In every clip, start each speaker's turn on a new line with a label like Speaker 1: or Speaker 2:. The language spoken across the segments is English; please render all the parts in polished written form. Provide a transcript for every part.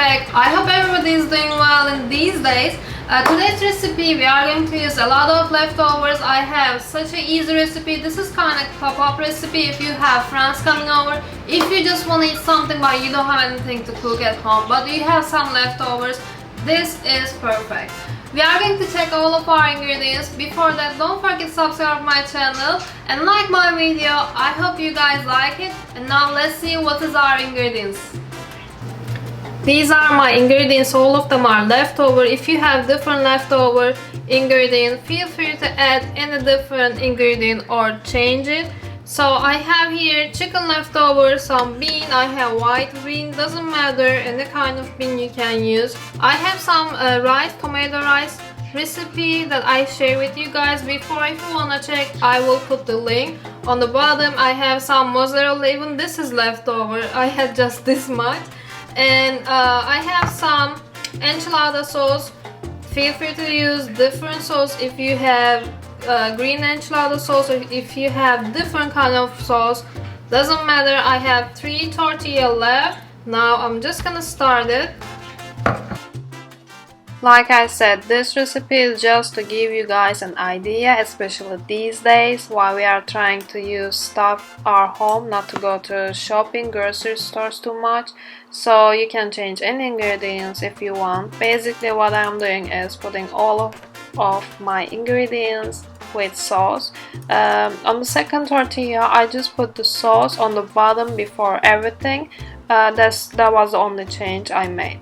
Speaker 1: perfect. I hope everybody is doing well in these days. Today's recipe we are going to use a lot of leftovers. I have such an easy recipe. This is kind of pop-up recipe if you have friends coming over. If you just want to eat something but you don't have anything to cook at home but you have some leftovers, this is perfect. We are going to check all of our ingredients. Before that, don't forget to subscribe to my channel and like my video. I hope you guys like it. And now let's see what is our ingredients. These are my ingredients. All of them are leftover. If you have different leftover ingredient, feel free to add any different ingredient or change it. So I have here chicken leftover, some bean, I have white bean, doesn't matter, any kind of bean you can use. I have some rice, tomato rice recipe that I share with you guys before. If you wanna check, I will put the link on the bottom. I have some mozzarella, even this is leftover, I had just this much. And I have some enchilada sauce. Feel free to use different sauce if you have green enchilada sauce or if you have different kind of sauce, doesn't matter. I have 3 tortilla left. Now I'm just gonna start it. Like I said, this recipe is just to give you guys an idea, especially these days while we are trying to use stuff our home, not to go to shopping grocery stores too much. So you can change any ingredients if you want. Basically what I'm doing is putting all of my ingredients with sauce. On the second tortilla I just put the sauce on the bottom before everything. That was the only change I made.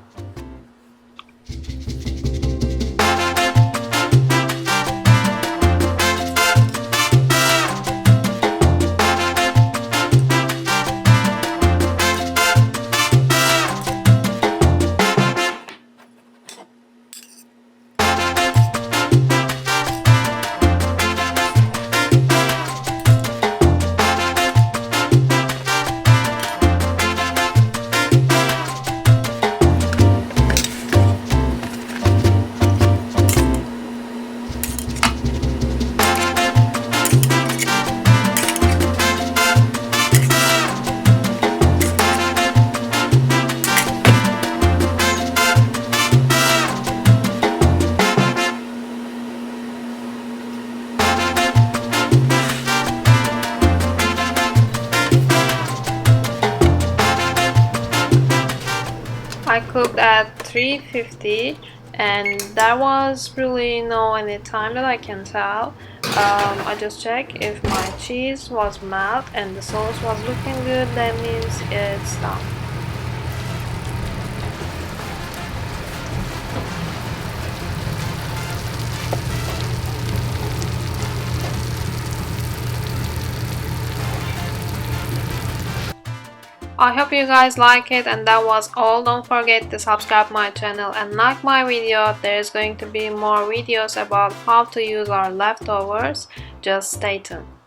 Speaker 1: I cooked at 350 and there was really no any time that I can tell. I just checked if my cheese was melt and the sauce was looking good, that means it's done. I hope you guys like it, and that was all. Don't forget to subscribe my channel and like my video. There's going to be more videos about how to use our leftovers. Just stay tuned.